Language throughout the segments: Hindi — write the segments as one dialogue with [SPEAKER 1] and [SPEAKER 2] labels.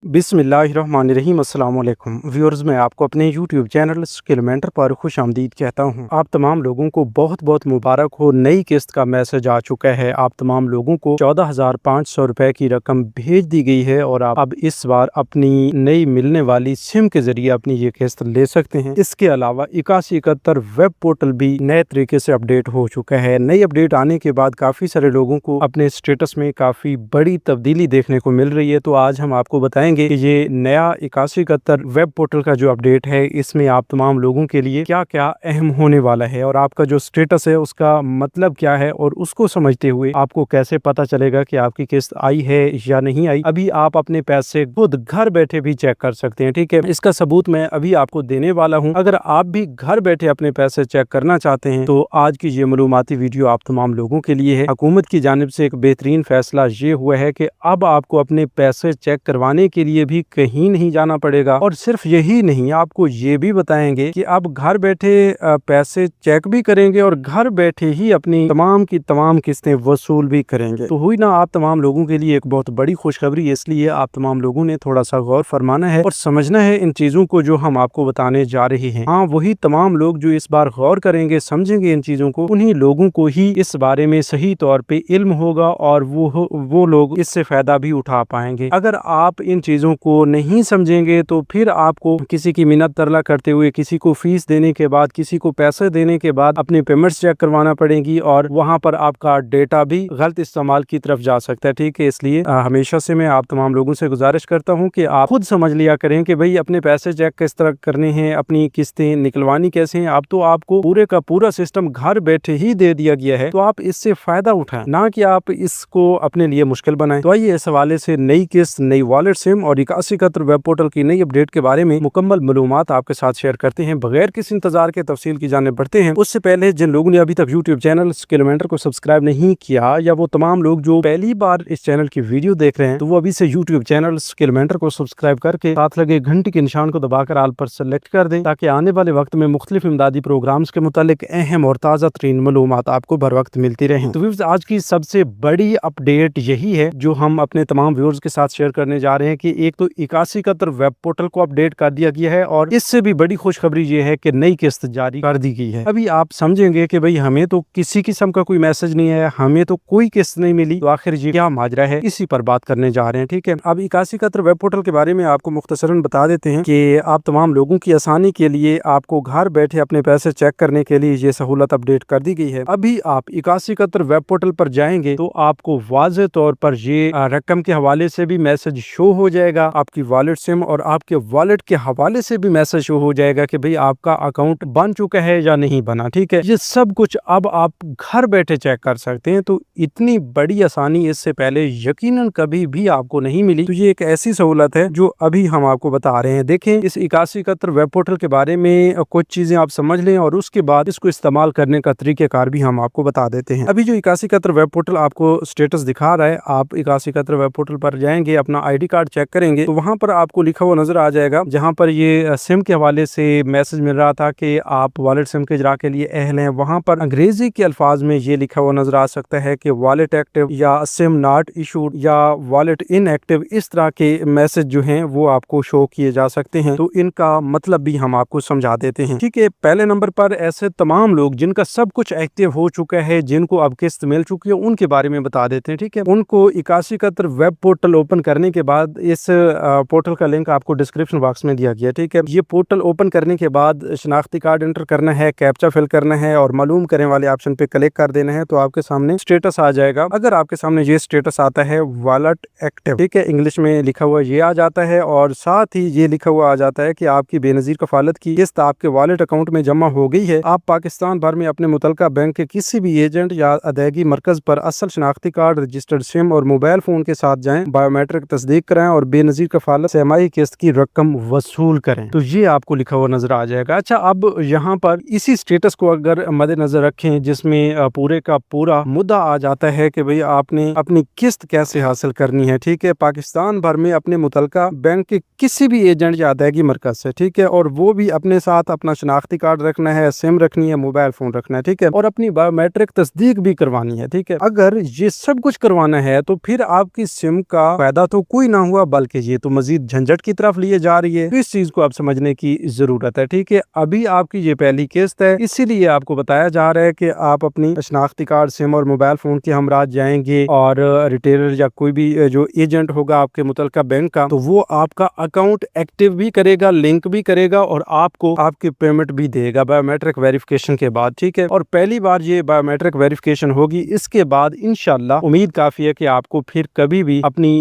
[SPEAKER 1] बिस्मिल्लाहिर्रहमानिर्रहीम अस्सलाम वालेकुम व्यूअर्स, मैं आपको अपने यूट्यूब चैनल स्किल मेंटर पर खुशामदीद कहता हूं। आप तमाम लोगों को बहुत बहुत मुबारक हो, नई किस्त का मैसेज आ चुका है। आप तमाम लोगों को 14,500 रुपए की रकम भेज दी गई है और आप अब इस बार अपनी नई मिलने वाली सिम के जरिए अपनी ये किस्त ले सकते हैं। इसके अलावा 8171 वेब पोर्टल भी नए तरीके से अपडेट हो चुका है। नई अपडेट आने के बाद काफी सारे लोगों को अपने स्टेटस में काफी बड़ी तब्दीली देखने को मिल रही है। तो आज हम आपको बताएंगे कि ये नया 8171 वेब पोर्टल का जो अपडेट है, इसमें आप तमाम लोगों के लिए क्या क्या अहम होने वाला है और आपका जो स्टेटस है उसका मतलब क्या है और उसको समझते हुए आपको कैसे पता चलेगा कि आपकी किस्त आई है या नहीं आई। अभी आप अपने पैसे खुद घर बैठे भी चेक कर सकते हैं। ठीक है, इसका सबूत मैं अभी आपको देने वाला हूँ। अगर आप भी घर बैठे अपने पैसे चेक करना चाहते हैं तो आज की ये मालूमाती वीडियो आप तमाम लोगों के लिए है। हुकूमत की जानिब से एक बेहतरीन फैसला ये हुआ है कि अब आपको अपने पैसे चेक करवाने के लिए भी कहीं नहीं जाना पड़ेगा। और सिर्फ यही नहीं, आपको ये भी बताएंगे कि आप घर बैठे पैसे चेक भी करेंगे और घर बैठे ही अपनी तमाम की तमाम किस्तें वसूल भी करेंगे। तो हुई ना आप तमाम लोगों के लिए एक बहुत बड़ी खुशखबरी। इसलिए आप तमाम लोगों ने थोड़ा सा गौर फरमाना है और समझना है इन चीजों को जो हम आपको बताने जा रहे हैं। हाँ, वही तमाम लोग जो इस बार गौर करेंगे, समझेंगे इन चीजों को, उन्हीं लोगों को ही इस बारे में सही तौर पे इल्म होगा और वो लोग इससे फायदा भी उठा पाएंगे। अगर आप इन चीजों को नहीं समझेंगे तो फिर आपको किसी की मिन्नत तरला करते हुए, किसी को फीस देने के बाद, किसी को पैसे देने के बाद अपनी पेमेंट्स चेक करवाना पड़ेगी और वहां पर आपका डेटा भी गलत इस्तेमाल की तरफ जा सकता है। ठीक है, इसलिए हमेशा से मैं आप तमाम लोगों से गुजारिश करता हूं कि आप खुद समझ लिया करें कि भाई अपने पैसे चेक किस तरह करने हैं, अपनी किस्तें निकलवानी कैसे हैं। अब तो आपको पूरे का पूरा सिस्टम घर बैठे ही दे दिया गया है, तो आप इससे फायदा उठाएं, ना कि आप इसको अपने लिए मुश्किल बनाएं। तो आइए इस हवाले से नई किस्त, नई वॉलेट सिम और 8171 वेब पोर्टल की नई अपडेट के बारे में मुकम्मल मालूमात आपके साथ शेयर करते हैं। बगैर किसी इंतजार के तफसील की जाने बढ़ते हैं। उससे पहले जिन लोगों ने अभी तक यूट्यूब चैनल स्किल मेंटर को सब्सक्राइब नहीं किया, या वो तमाम लोग जो पहली बार इस चैनल की वीडियो देख रहे हैं, तो वो अभी से यूट्यूब चैनल स्किल मेंटर को सब्सक्राइब करके साथ लगे घंटी के निशान को दबाकर आल पर सेलेक्ट कर दें, ताकि आने वाले वक्त में मुख्तलिफ इमदादी प्रोग्राम्स के मुतालिक अहम और ताज़ा तरीन मालूमात आपको बर वक्त मिलती रहे। तो आज की सबसे बड़ी अपडेट यही है जो हम अपने तमाम व्यूअर्स के साथ शेयर करने जा रहे हैं कि एक तो 8171 वेब पोर्टल को अपडेट कर दिया गया है और इससे भी बड़ी खुशखबरी ये है कि नई किस्त जारी कर दी गई है। अभी आप समझेंगे कि भाई हमें तो किसी किस्म का कोई मैसेज नहीं है, हमें तो कोई किस्त नहीं मिली, तो आखिर ये क्या माजरा है, इसी पर बात करने जा रहे हैं। ठीक है, अब 8171 वेब पोर्टल के बारे में आपको मुख्तसरन बता देते हैं कि आप तमाम लोगों की आसानी के लिए आपको घर बैठे अपने पैसे चेक करने के लिए ये सहूलत अपडेट कर दी गई है। अभी आप 8171 वेब पोर्टल पर जाएंगे तो आपको वाज़े तौर पर ये रकम के हवाले से भी मैसेज शो हो जाएगा, आपकी वॉलेट सिम और आपके वॉलेट के हवाले से भी मैसेज शो हो जाएगा कि भाई आपका अकाउंट बन चुका है या नहीं बना। ठीक है, ये सब कुछ अब आप घर बैठे चेक कर सकते हैं। तो इतनी बड़ी आसानी इससे पहले यकीनन कभी भी आपको नहीं मिली। तो ये एक ऐसी सहूलत है जो अभी हम आपको बता रहे हैं। देखें, इस 8171 वेब पोर्टल के बारे में कुछ चीजें आप समझ लें और उसके बाद इसको इस्तेमाल करने का तरीकेकार भी हम आपको बता देते हैं। अभी जो 8171 वेब पोर्टल आपको स्टेटस दिखा रहा है, आप 8171 वेब पोर्टल पर जाएंगे, अपना आईडी कार्ड चेक करेंगे तो वहां पर आपको लिखा हुआ नजर आ जाएगा, जहां पर ये सिम के हवाले से मैसेज मिल रहा था कि आप वॉलेट सिम के इजरा के लिए अहल हैं। वहां पर अंग्रेजी के अल्फाज में ये लिखा हुआ नजर आ सकता है कि वॉलेट एक्टिव या सिम नॉट इशूड या वॉलेट इनएक्टिव, इस तरह के मैसेज जो हैं वो आपको शो किए जा सकते हैं। तो इनका मतलब भी हम आपको समझा देते हैं। ठीक है, पहले नंबर पर ऐसे तमाम लोग जिनका सब कुछ एक्टिव हो चुका है, जिनको अब किस्त मिल चुकी है, उनके बारे में बता देते हैं। ठीक है, उनको 8171 वेब पोर्टल ओपन करने के बाद इस पोर्टल का लिंक आपको डिस्क्रिप्शन बॉक्स में दिया गया। ठीक है, ये पोर्टल ओपन करने के बाद शनाख्ती कार्ड एंटर करना है, कैप्चा फिल करना है और मालूम करें वाले ऑप्शन पे क्लिक कर देना है। तो आपके सामने स्टेटस आ जाएगा। अगर आपके सामने ये स्टेटस आता है वॉलेट एक्टिव, ठीक है, इंग्लिश में लिखा हुआ ये आ जाता है और साथ ही ये लिखा हुआ आ जाता है कि आपकी बेनजीर कफालत की किस्त आपके वॉलेट अकाउंट में जमा हो गई है। आप पाकिस्तान भर में अपने मुतलका बैंक के किसी भी एजेंट या अदायगी मरकज पर असल शनाख्ती कार्ड, रजिस्टर्ड सिम और मोबाइल फोन के साथ जाएं, बायोमेट्रिक तस्दीक कराएं और बेनजीर कफालत सेमाई किस्त की रकम वसूल करें। तो ये आपको लिखा हुआ नजर आ जाएगा। अच्छा, अब यहाँ पर इसी स्टेटस को अगर मद्देनजर रखें जिसमें पूरे का पूरा मुद्दा आ जाता है कि भाई आपने अपनी किस्त कैसे हासिल करनी है। ठीक है, पाकिस्तान भर में अपने मुतलका बैंक के किसी भी एजेंट या अदायगी मरकज से, ठीक है, और वो भी अपने साथ अपना शनाख्ती कार्ड रखना है, सिम रखनी है, मोबाइल फोन रखना है। ठीक है, और अपनी बायोमेट्रिक तस्दीक भी करवानी है। ठीक है, अगर ये सब कुछ करवाना है तो फिर आपकी सिम का फायदा तो कोई ना हुआ, बल्कि ये तो मजीद झंझट की तरफ लिए जा रही है। तो इस चीज को आप समझने की जरूरत है। ठीक है, अभी आपकी ये पहली किस्त है, इसीलिए आपको बताया जा रहा है कि आप अपनी शनाख्ती कार्ड, सिम और मोबाइल फोन के हमरा जाएंगे और रिटेलर या कोई भी जो एजेंट होगा आपके मुतलका बैंक का, तो वो आपका अकाउंट एक्टिव भी करेगा, लिंक भी करेगा और आपको आपकी पेमेंट भी देगा बायोमेट्रिक वेरिफिकेशन के बाद। ठीक है, और पहली बार ये बायोमेट्रिक वेरिफिकेशन होगी, इसके बाद इंशाल्लाह उम्मीद काफी है कि आपको फिर कभी भी अपनी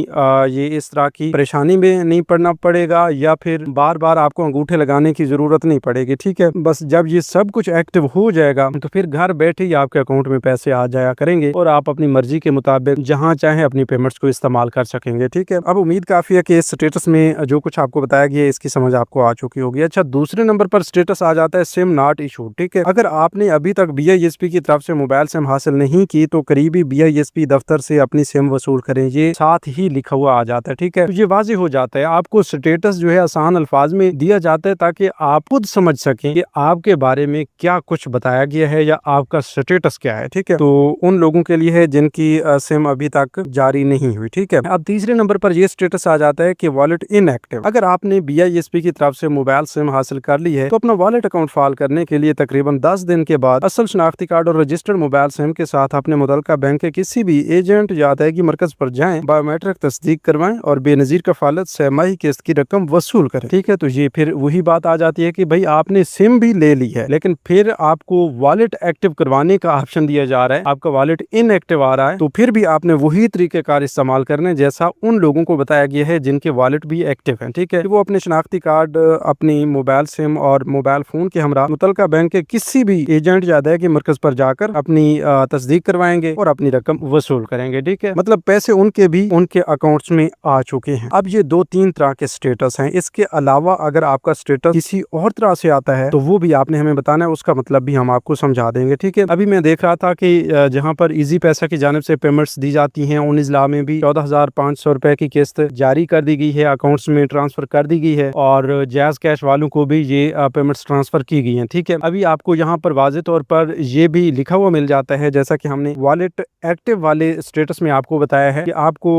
[SPEAKER 1] ये इस तरह की परेशानी में नहीं पड़ना पड़ेगा या फिर बार बार आपको अंगूठे लगाने की जरूरत नहीं पड़ेगी। ठीक है, बस जब ये सब कुछ एक्टिव हो जाएगा तो फिर घर बैठे ही आपके अकाउंट में पैसे आ जाया करेंगे और आप अपनी मर्जी के मुताबिक जहां चाहे अपनी पेमेंट्स को इस्तेमाल कर सकेंगे। ठीक है, अब उम्मीद काफी है कि इस स्टेटस में जो कुछ आपको बताया गया है इसकी समझ आपको आ चुकी होगी। अच्छा, दूसरे नंबर पर स्टेटस आ जाता है सिम नॉट इशूड। ठीक है, अगर आपने अभी तक BISP की तरफ से मोबाइल सिम हासिल नहीं की तो करीबी BISP दफ्तर से अपनी सिम वसूल करें, ये साथ ही लिखा हुआ आ जाता है। ठीक है, तो ये वाज़ेह हो जाता है, आपको स्टेटस जो है आसान अल्फाज में दिया जाता है ताकि आप खुद समझ सकें कि आपके बारे में क्या कुछ बताया गया है या आपका स्टेटस क्या है। ठीक है, तो उन लोगों के लिए है जिनकी सिम अभी तक जारी नहीं हुई। ठीक है, अब तीसरे नंबर पर यह स्टेटस आ जाता है कि वॉलेट इनएक्टिव। अगर आपने BISP की तरफ से मोबाइल सिम हासिल कर ली है तो अपना वॉलेट अकाउंट फाल करने के लिए तकरीबन 10 दिन के बाद असल शनाख्ती कार्ड और रजिस्टर्ड मोबाइल सिम के साथ अपने मुतल्लिका बैंक के किसी भी एजेंट या अदायगी मरकज पर जाएं, बायोमेट्रिक तस्दीक करवाएं और बेनजीर कफालत सहमाही किस्त की रकम वसूल करें। ठीक है, तो ये फिर वही बात आ जाती है कि भाई आपने सिम भी ले ली है लेकिन फिर आपको वॉलेट एक्टिव करवाने का ऑप्शन दिया जा रहा है, आपका वॉलेट इनएक्टिव आ रहा है, तो फिर भी आपने वही तरीकेकार इस्तेमाल करने जैसा उन लोगों को बताया गया है जिनके वॉलेट भी एक्टिव है। ठीक है, वो अपने शनाख्ती कार्ड, अपनी मोबाइल सिम और मोबाइल फोन के हमरा मुतल्लिका बैंक के किसी भी एजेंट या अदायगी मरकज पर जाकर अपनी तस्दीक करवाएंगे और अपनी रकम वसूल करेंगे। ठीक है, मतलब पैसे उनके भी उनके अकाउंट्स में आ चुके हैं। अब ये 2-3 तरह के स्टेटस हैं, इसके अलावा अगर आपका स्टेटस किसी और तरह से आता है तो वो भी आपने हमें बताना है, उसका मतलब भी हम आपको समझा देंगे। ठीक है, अभी मैं देख रहा था कि जहाँ पर इजी पैसा की जानिब से पेमेंट्स दी जाती हैं उन इजला में भी 14,500 रुपए की किस्त जारी कर दी गई है, अकाउंट्स में ट्रांसफर कर दी गई है और जायज कैश वालों को भी ये पेमेंट्स ट्रांसफर की गई हैं। ठीक है, अभी आपको यहाँ पर वाज़ेह तौर पर ये भी लिखा हुआ मिल जाता है, जैसा कि हमने वॉलेट एक्टिव वाले स्टेटस में आपको बताया है कि आपको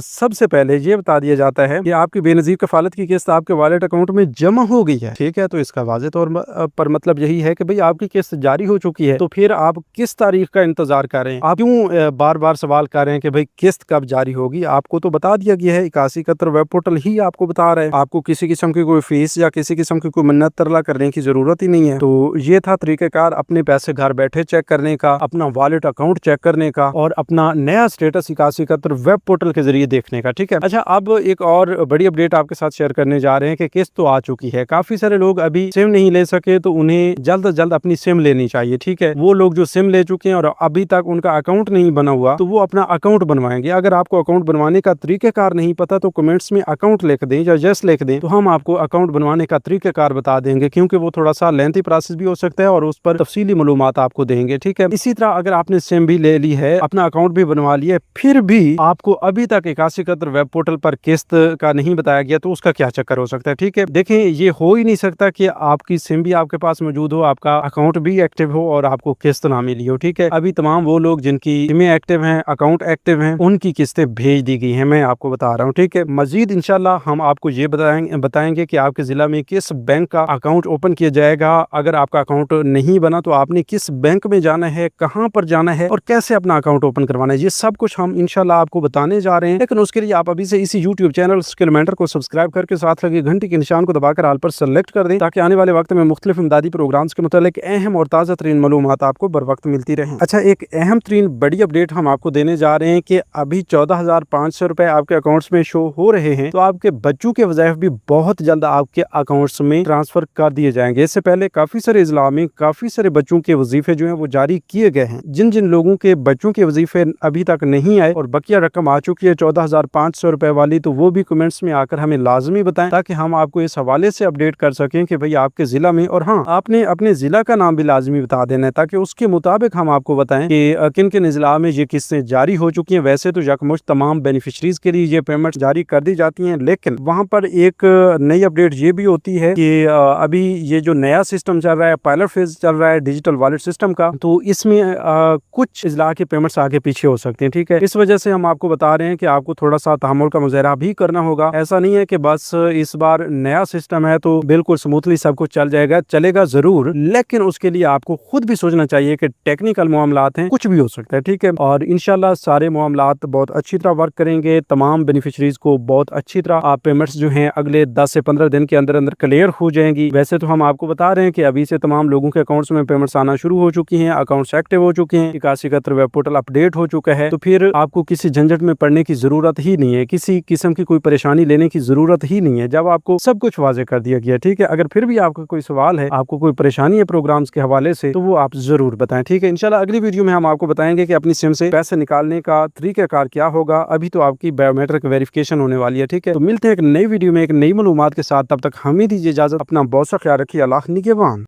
[SPEAKER 1] सबसे पहले ये बता दिया जाता है कि आपकी बेनजीर कफालत की किस्त आपके वॉलेट अकाउंट में जमा हो गई है। ठीक है, तो इसका वाज़ेह तौर पर मतलब यही है कि भाई आपकी किस्त जारी हो चुकी है, तो फिर आप किस तारीख का इंतजार कर रहे हैं? आप क्यों बार बार सवाल कर रहे हैं कि भाई किस्त कब जारी होगी? आपको तो बता दिया गया है, 8171 वेब पोर्टल ही आपको बता रहा है, आपको किसी किस्म की कोई फीस या किसी किस्म की कोई मन्नत तरला करने की जरूरत ही नहीं है। तो ये था तरीकेकार अपने पैसे घर बैठे चेक करने का, अपना वॉलेट अकाउंट चेक करने का और अपना नया स्टेटस 8171 वेब पोर्टल के जरिए देखने का। ठीक है, अच्छा, अब एक और बड़ी अपडेट आपके साथ शेयर करने जा रहे हैं कि किस्त तो आ चुकी है, काफी सारे लोग अभी सिम नहीं ले सके तो उन्हें जल्द से जल्द अपनी सिम लेनी चाहिए। ठीक है, वो लोग जो सिम ले चुके हैं और अभी तक उनका अकाउंट नहीं बना हुआ तो वो अपना अकाउंट बनवाएंगे। अगर आपको अकाउंट बनवाने का तरीकेकार नहीं पता तो कमेंट्स में अकाउंट लिख दें या यस लिख दें, तो हम आपको अकाउंट बनवाने का तरीकेकार बता देंगे, क्योंकि वो थोड़ा सा लेंथी प्रोसेस भी हो सकता है और उस पर तफसीली मालूमात आपको देंगे। ठीक है, इसी तरह अगर आपने सिम भी ले ली है, अपना अकाउंट भी बनवा लिया, फिर भी आपको अभी तक 8171 वेब पोर्टल पर किस्त का नहीं बताया गया, तो उसका क्या चक्कर हो सकता है? ठीक है, देखें, ये हो ही नहीं सकता कि आपकी सिम भी आपके पास मौजूद हो, आपका अकाउंट भी एक्टिव हो और आपको किस्त ना मिली हो। ठीक है, अभी तमाम वो लोग जिनकी सिमें एक्टिव हैं, अकाउंट एक्टिव हैं, उनकी किस्तें भेज दी गई हैं, मैं आपको बता रहा हूँ। ठीक है, मजीद इंशाल्लाह हम आपको ये बताएंगे कि आपके जिला में किस बैंक का अकाउंट ओपन किया जाएगा। अगर आपका अकाउंट नहीं बना तो आपने किस बैंक में जाना है, कहाँ पर जाना है और कैसे अपना अकाउंट ओपन करवाना है, ये सब कुछ हम इंशाल्लाह आपको बताने जा रहे हैं। लेकिन उसके लिए आप अभी से इसी यूट्यूब चैनल स्किल मेंटर को सब्सक्राइब करके साथ लगे घंटी के निशान को दबाकर ऑल पर सेलेक्ट कर दें, ताकि आने वाले वक्त में मुख्तलिफ इमदादी प्रोग्राम्स के मुतालिक अहम और ताज़ा तरीन मालूमात आपको बर वक्त मिलती रहे। अच्छा, एक अहम तरीन बड़ी अपडेट हम आपको देने जा रहे हैं कि अभी 14,500 रुपए आपके अकाउंट्स में शो हो रहे हैं, तो आपके बच्चों के वज़ाइफ भी बहुत जल्द आपके अकाउंट्स में ट्रांसफर कर दिए जाएंगे। इससे पहले काफी सारे इजला में काफी सारे बच्चों के वजीफे जो हैं वो जारी किए गए हैं। जिन जिन लोगों के बच्चों के वजीफे अभी तक नहीं आए और बकिया रकम आ चुकी है 14,500 रुपए वाली, तो वो भी कमेंट्स में आकर हमें लाजमी बताएं, ताकि हम आपको इस हवाले से अपडेट कर सकें कि भाई आपके जिला में, और हाँ, आपने अपने जिला का नाम भी लाजमी बता देना है, ताकि उसके मुताबिक हम आपको बताएं कि किन किन इजला में ये किस्तें जारी हो चुकी हैं। वैसे तो यकमुश्त तमाम बेनिफिशरीज के लिए ये पेमेंट जारी कर दी जाती हैं, लेकिन वहाँ पर एक नई अपडेट ये भी होती है कि अभी ये जो नया सिस्टम चल रहा है, पायलट फेज चल रहा है डिजिटल वॉलेट सिस्टम का, तो इसमें कुछ इजला के पेमेंट्स आगे पीछे हो सकते हैं। ठीक है, इस वजह से हम आपको बता रहे हैं कि आपको थोड़ा सा तहम्मुल का मुजाहरा वगैरह भी करना होगा। ऐसा नहीं है कि बस इस बार नया सिस्टम है तो बिल्कुल स्मूथली सब कुछ चल जाएगा, चलेगा जरूर, लेकिन उसके लिए आपको खुद भी सोचना चाहिए कि टेक्निकल मामलात हैं, कुछ भी हो सकता है, ठीक है। और इंशाल्लाह सारे मामलात बहुत अच्छी तरह वर्क करेंगे। तमाम बेनिफिशरीज को बहुत अच्छी तरह आप पेमेंट्स जो हैं अगले 10 से 15 दिन के अंदर अंदर क्लियर हो जाएंगी। वैसे तो हम आपको बता रहे हैं कि अभी से तमाम लोगों के अकाउंट्स में पेमेंट्स आना शुरू हो चुकी हैं, अकाउंट्स एक्टिव हो चुके हैं, 8171 वेब पोर्टल अपडेट हो चुका है। तो फिर आपको किसी झंझट में पड़ने की जरूरत ही नहीं है, किसी किस्म की कोई परेशानी लेने की जरूरत ही नहीं है, जब आपको सब कुछ वाजे कर दिया गया, ठीक है। अगर फिर भी आपका कोई सवाल है, आपको कोई परेशानी है प्रोग्राम्स के हवाले से, तो वो आप जरूर बताएं, ठीक है। इंशाल्लाह अगली वीडियो में हम आपको बताएंगे कि अपनी सिम से पैसे निकालने का तरीकाकार क्या होगा। अभी तो आपकी बायोमेट्रिक वेरिफिकेशन होने वाली है, ठीक है। तो मिलते हैं एक नई वीडियो में एक नई मालूमात के साथ, तब तक हमें दीजिए इजाजत। अपना बहुत सा ख्याल रखिए। अल्लाह निगहबान।